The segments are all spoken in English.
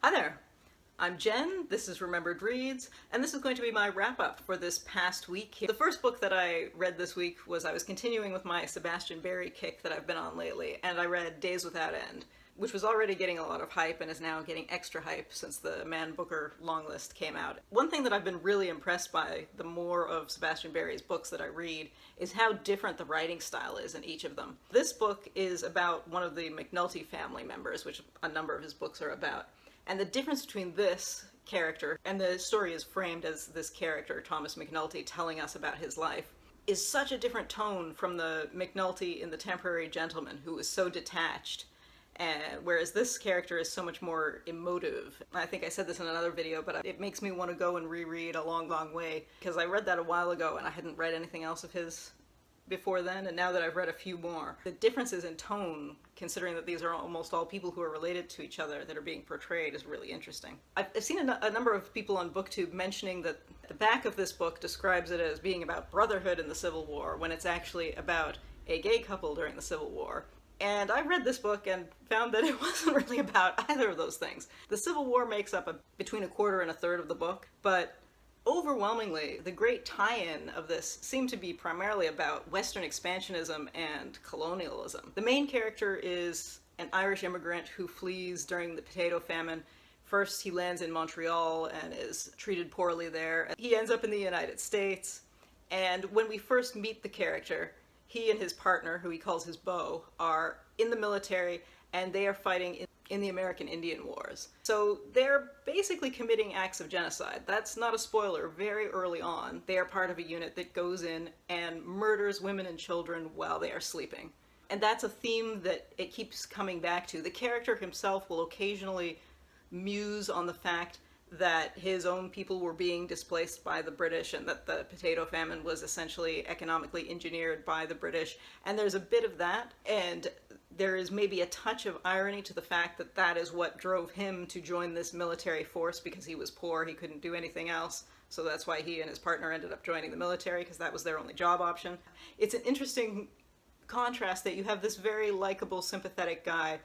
Hi there, I'm Jen, this is Remembered Reads, and this is going to be my wrap-up for this past week. The first book that I read this week was I was continuing with my Sebastian Barry kick that I've been on lately, and I read Days Without End, which was already getting a lot of hype and is now getting extra hype since the Man Booker longlist came out. One thing that I've been really impressed by the more of Sebastian Barry's books that I read is how different the writing style is in each of them. This book is about one of the McNulty family members, which a number of his books are about. And the difference between this character, and the story is framed as this character, Thomas McNulty, telling us about his life, is such a different tone from the McNulty in The Temporary Gentleman, who is so detached, whereas this character is so much more emotive. I think I said this in another video, but it makes me want to go and reread A Long, Long Way, because I read that a while ago and I hadn't read anything else of his before then, and now that I've read a few more, the differences in tone, considering that these are almost all people who are related to each other that are being portrayed, is really interesting. I've seen a number of people on BookTube mentioning that the back of this book describes it as being about brotherhood in the Civil War, when it's actually about a gay couple during the Civil War. And I read this book and found that it wasn't really about either of those things. The Civil War makes up between a quarter and a third of the book, but overwhelmingly, the great tie-in of this seemed to be primarily about Western expansionism and colonialism. The main character is an Irish immigrant who flees during the potato famine. First, he lands in Montreal and is treated poorly there. He ends up in the United States, and when we first meet the character, he and his partner, who he calls his beau, are in the military, and they are fighting in the American Indian Wars. So they're basically committing acts of genocide. That's not a spoiler. Very early on, they are part of a unit that goes in and murders women and children while they are sleeping. And that's a theme that it keeps coming back to. The character himself will occasionally muse on the fact that his own people were being displaced by the British and that the potato famine was essentially economically engineered by the British. And there's a bit of that, and there is maybe a touch of irony to the fact that that is what drove him to join this military force, because he was poor, he couldn't do anything else. So that's why he and his partner ended up joining the military, because that was their only job option. It's an interesting contrast that you have this very likable, sympathetic guy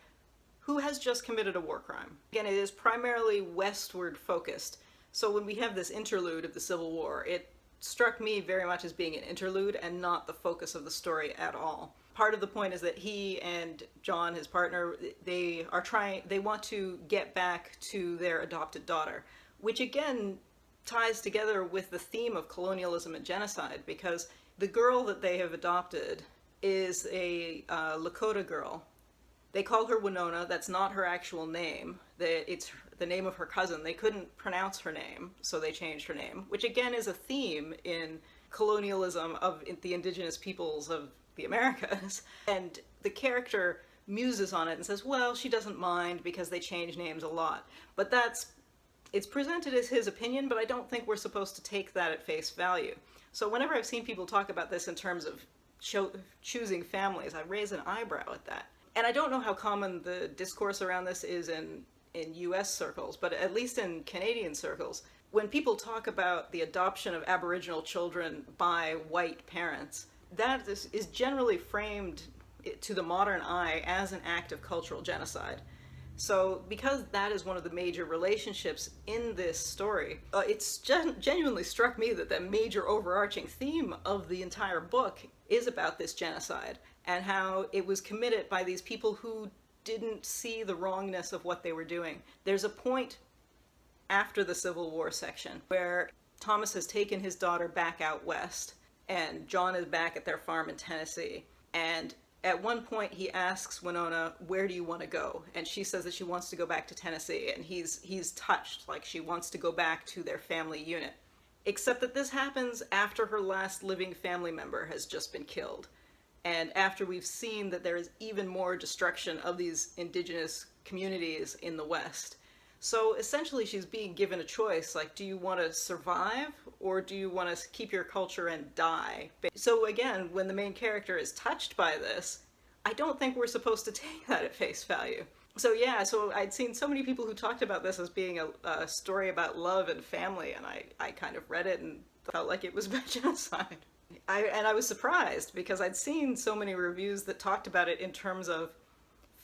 who has just committed a war crime. Again, it is primarily westward focused. So when we have this interlude of the Civil War, it struck me very much as being an interlude and not the focus of the story at all. Part of the point is that he and John, his partner, they want to get back to their adopted daughter, which again ties together with the theme of colonialism and genocide, because the girl that they have adopted is a Lakota girl. They call her Winona. That's not her actual name. It's the name of her cousin. They couldn't pronounce her name, so they changed her name, which again is a theme in colonialism of the indigenous peoples of the Americas. And the character muses on it and says, well, she doesn't mind because they change names a lot. But it's presented as his opinion, but I don't think we're supposed to take that at face value. So whenever I've seen people talk about this in terms of choosing families, I raise an eyebrow at that. And I don't know how common the discourse around this is in US circles, but at least in Canadian circles, when people talk about the adoption of Aboriginal children by white parents, that is generally framed to the modern eye as an act of cultural genocide. So because that is one of the major relationships in this story, it's genuinely struck me that the major overarching theme of the entire book is about this genocide, and how it was committed by these people who didn't see the wrongness of what they were doing. There's a point after the Civil War section where Thomas has taken his daughter back out west, and John is back at their farm in Tennessee. And at one point he asks Winona, where do you want to go? And she says that she wants to go back to Tennessee, and he's touched, like she wants to go back to their family unit. Except that this happens after her last living family member has just been killed. And after we've seen that there is even more destruction of these indigenous communities in the West. So essentially she's being given a choice, like, do you want to survive or do you want to keep your culture and die? So again, when the main character is touched by this, I don't think we're supposed to take that at face value. So yeah, so I'd seen so many people who talked about this as being a story about love and family, and I kind of read it and felt like it was about genocide. I was surprised because I'd seen so many reviews that talked about it in terms of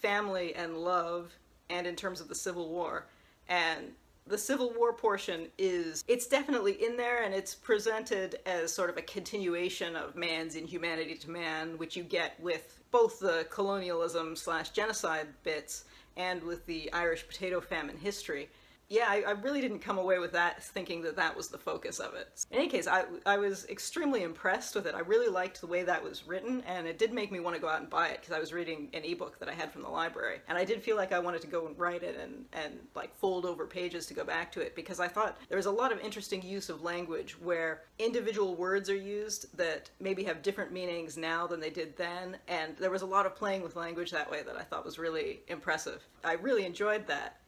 family and love and in terms of the Civil War. And the Civil War portion it's definitely in there, and it's presented as sort of a continuation of man's inhumanity to man, which you get with both the colonialism slash genocide bits and with the Irish potato famine history. Yeah, I really didn't come away with that thinking that that was the focus of it. In any case, I was extremely impressed with it. I really liked the way that was written, and it did make me want to go out and buy it, because I was reading an ebook that I had from the library, and I did feel like I wanted to go and write it and like fold over pages to go back to it, because I thought there was a lot of interesting use of language where individual words are used that maybe have different meanings now than they did then, and there was a lot of playing with language that way that I thought was really impressive. I really enjoyed that.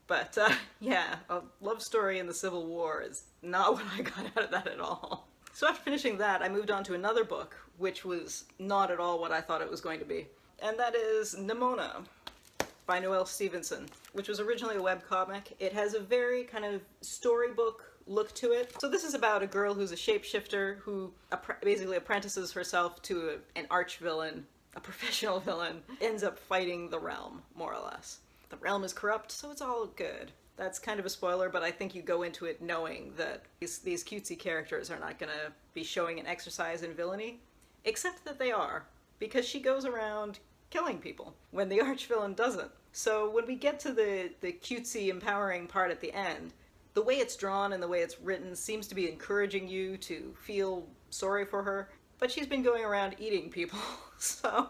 But, yeah, a love story in the Civil War is not what I got out of that at all. So after finishing that, I moved on to another book, which was not at all what I thought it was going to be. And that is Nimona by Noelle Stevenson, which was originally a webcomic. It has a very kind of storybook look to it. So this is about a girl who's a shapeshifter who basically apprentices herself to an arch-villain, a professional villain, ends up fighting the realm, more or less. The realm is corrupt, so it's all good. That's kind of a spoiler, but I think you go into it knowing that these cutesy characters are not going to be showing an exercise in villainy, except that they are, because she goes around killing people, when the arch-villain doesn't. So when we get to the cutesy, empowering part at the end, the way it's drawn and the way it's written seems to be encouraging you to feel sorry for her, but she's been going around eating people, so...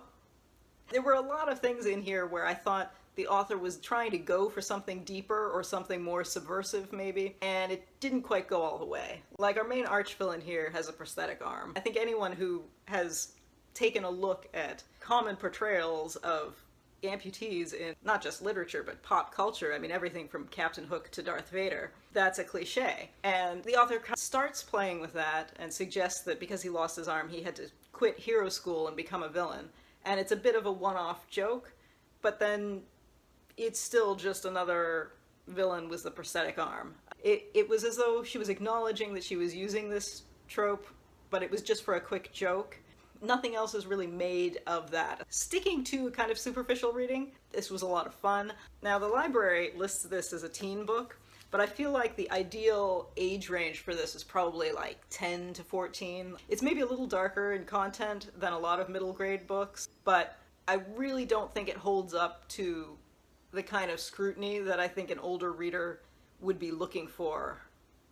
There were a lot of things in here where I thought the author was trying to go for something deeper or something more subversive, maybe, and it didn't quite go all the way. Like, our main arch-villain here has a prosthetic arm. I think anyone who has taken a look at common portrayals of amputees in not just literature, but pop culture, I mean, everything from Captain Hook to Darth Vader, that's a cliche. And the author starts playing with that and suggests that because he lost his arm, he had to quit hero school and become a villain. And it's a bit of a one-off joke, but then it's still just another villain with the prosthetic arm. It was as though she was acknowledging that she was using this trope, but it was just for a quick joke. Nothing else is really made of that. Sticking to a kind of superficial reading, this was a lot of fun. Now, the library lists this as a teen book, but I feel like the ideal age range for this is probably like 10 to 14. It's maybe a little darker in content than a lot of middle grade books, but I really don't think it holds up to the kind of scrutiny that I think an older reader would be looking for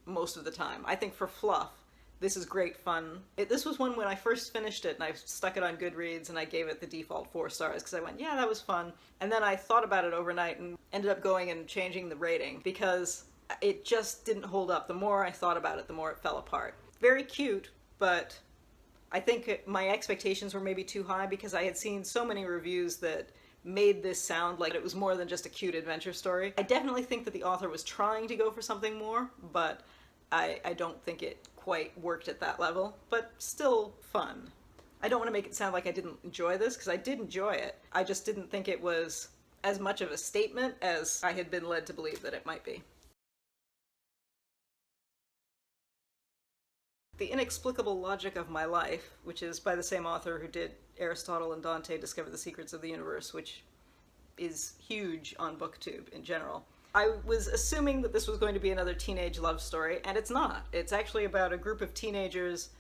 most of the time. I think for fluff, this is great fun. This was one when I first finished it and I stuck it on Goodreads and I gave it the default 4 stars because I went, yeah, that was fun. And then I thought about it overnight and ended up going and changing the rating because it just didn't hold up. The more I thought about it, the more it fell apart. Very cute, but I think my expectations were maybe too high because I had seen so many reviews that made this sound like it was more than just a cute adventure story. I definitely think that the author was trying to go for something more, but I don't think it quite worked at that level, but still fun. I don't want to make it sound like I didn't enjoy this, because I did enjoy it. I just didn't think it was as much of a statement as I had been led to believe that it might be. The Inexplicable Logic of My Life, which is by the same author who did Aristotle and Dante Discover the Secrets of the Universe, which is huge on BookTube in general. I was assuming that this was going to be another teenage love story, and it's not. It's actually about a group of teenagers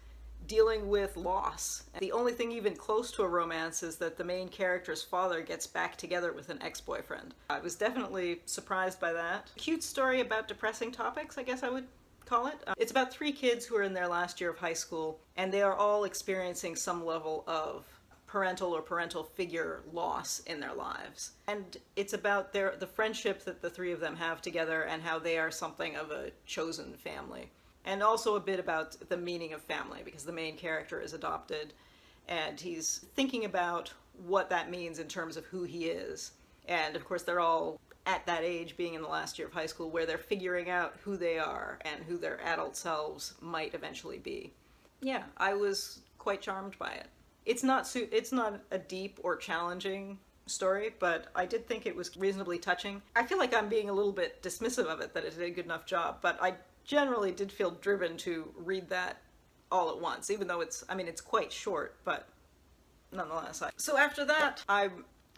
dealing with loss. The only thing even close to a romance is that the main character's father gets back together with an ex-boyfriend. I was definitely surprised by that. Cute story about depressing topics, I guess I would call it. It's about 3 kids who are in their last year of high school, and they are all experiencing some level of parental or parental figure loss in their lives. And it's about the friendship that the 3 of them have together and how they are something of a chosen family. And also a bit about the meaning of family, because the main character is adopted and he's thinking about what that means in terms of who he is. And of course they're all at that age, being in the last year of high school, where they're figuring out who they are and who their adult selves might eventually be. Yeah, I was quite charmed by it. It's not a deep or challenging story, but I did think it was reasonably touching. I feel like I'm being a little bit dismissive of it, that it did a good enough job, but I generally did feel driven to read that all at once, even though it's quite short, but nonetheless. So after that, I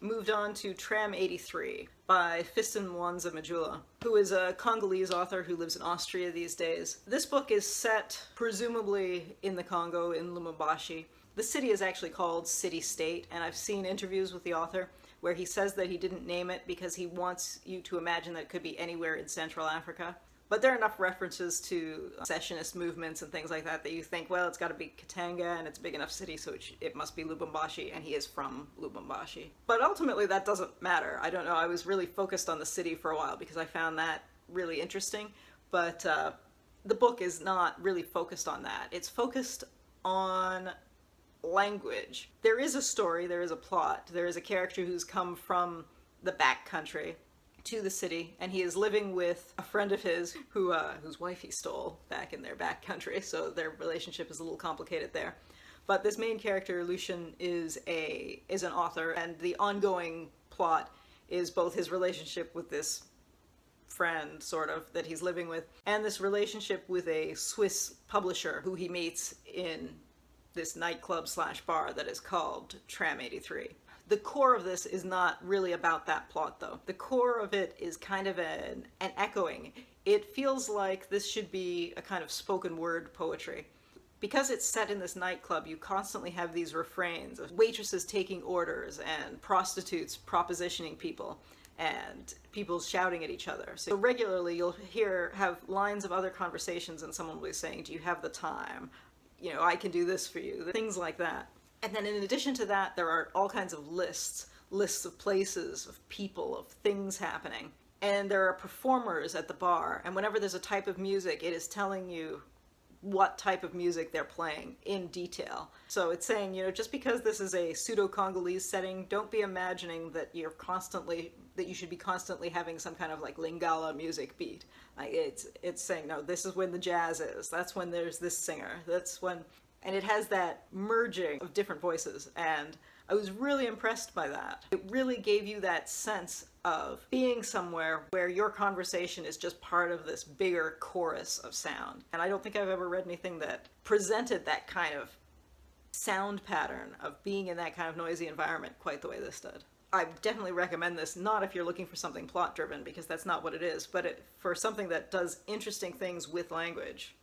moved on to Tram 83 by Fiston Mujila, who is a Congolese author who lives in Austria these days. This book is set presumably in the Congo, in Lubumbashi. The city is actually called City State, and I've seen interviews with the author where he says that he didn't name it because he wants you to imagine that it could be anywhere in Central Africa. But there are enough references to secessionist movements and things like that that you think, well, it's got to be Katanga and it's a big enough city, so it must be Lubumbashi, and he is from Lubumbashi. But ultimately that doesn't matter. I don't know, I was really focused on the city for a while because I found that really interesting, but the book is not really focused on that. It's focused on language. There is a story, there is a plot, there is a character who's come from the back country to the city, and he is living with a friend of his who whose wife he stole back in their back country, so their relationship is a little complicated there. But this main character, Lucien, is an author, and the ongoing plot is both his relationship with this friend, sort of, that he's living with, and this relationship with a Swiss publisher who he meets in this nightclub slash bar that is called Tram 83. The core of this is not really about that plot, though. The core of it is kind of an echoing. It feels like this should be a kind of spoken word poetry. Because it's set in this nightclub, you constantly have these refrains of waitresses taking orders and prostitutes propositioning people and people shouting at each other. So regularly you'll have lines of other conversations and someone will be saying, do you have the time? You know, I can do this for you, things like that. And then in addition to that, there are all kinds of lists of places, of people, of things happening. And there are performers at the bar, and whenever there's a type of music, it is telling you what type of music they're playing in detail. So it's saying, you know, just because this is a pseudo-Congolese setting, don't be imagining that you should be constantly having some kind of like Lingala music beat. Like it's saying, no, this is when the jazz is, that's when there's this singer, that's when, and it has that merging of different voices, and I was really impressed by that. It really gave you that sense of being somewhere where your conversation is just part of this bigger chorus of sound. And I don't think I've ever read anything that presented that kind of sound pattern of being in that kind of noisy environment quite the way this did. I definitely recommend this, not if you're looking for something plot driven, because that's not what it is, but for something that does interesting things with language.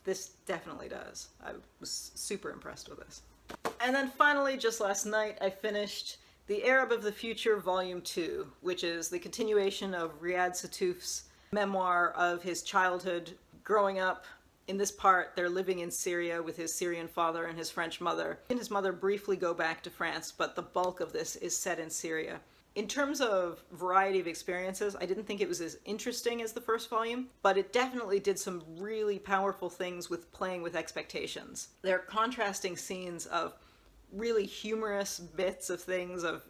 This definitely does. I was super impressed with this. And then finally, just last night, I finished The Arab of the Future Volume 2, which is the continuation of Riad Sattouf's memoir of his childhood growing up. In this part, they're living in Syria with his Syrian father and his French mother. He and his mother briefly go back to France, but the bulk of this is set in Syria. In terms of variety of experiences, I didn't think it was as interesting as the first volume, but it definitely did some really powerful things with playing with expectations. There are contrasting scenes of really humorous bits of things, of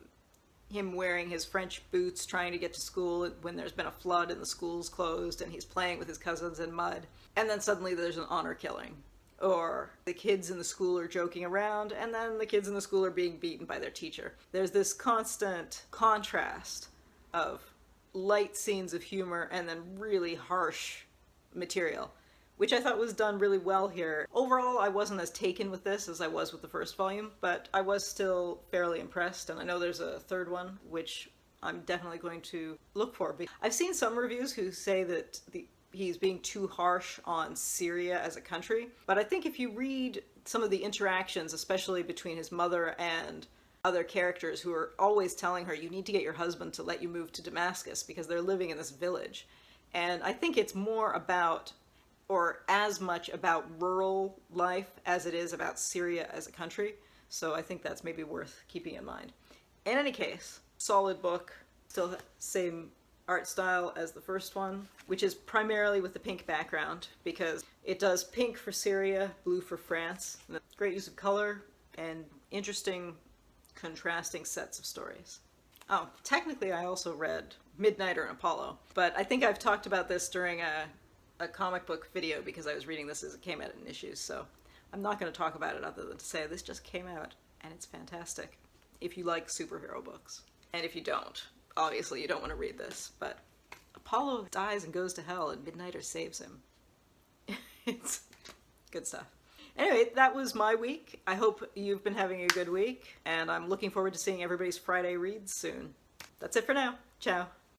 him wearing his French boots trying to get to school when there's been a flood and the school's closed and he's playing with his cousins in mud. And then suddenly there's an honor killing. Or the kids in the school are joking around, and then the kids in the school are being beaten by their teacher. There's this constant contrast of light scenes of humor and then really harsh material, which I thought was done really well here. Overall, I wasn't as taken with this as I was with the first volume, but I was still fairly impressed, and I know there's a third one, which I'm definitely going to look for. I've seen some reviews who say that he's being too harsh on Syria as a country, but I think if you read some of the interactions, especially between his mother and other characters who are always telling her, you need to get your husband to let you move to Damascus because they're living in this village. And I think it's more about, or as much about, rural life as it is about Syria as a country. So I think that's maybe worth keeping in mind. In any case, solid book, still same art style as the first one, which is primarily with the pink background because it does pink for Syria, blue for France. And great use of color and interesting contrasting sets of stories. Oh, technically I also read Midnighter and Apollo, but I think I've talked about this during a comic book video because I was reading this as it came out in issues, so I'm not going to talk about it other than to say this just came out and it's fantastic if you like superhero books. And if you don't, obviously you don't want to read this, but Apollo dies and goes to hell and Midnighter saves him. It's good stuff. Anyway, that was my week. I hope you've been having a good week, and I'm looking forward to seeing everybody's Friday reads soon. That's it for now. Ciao.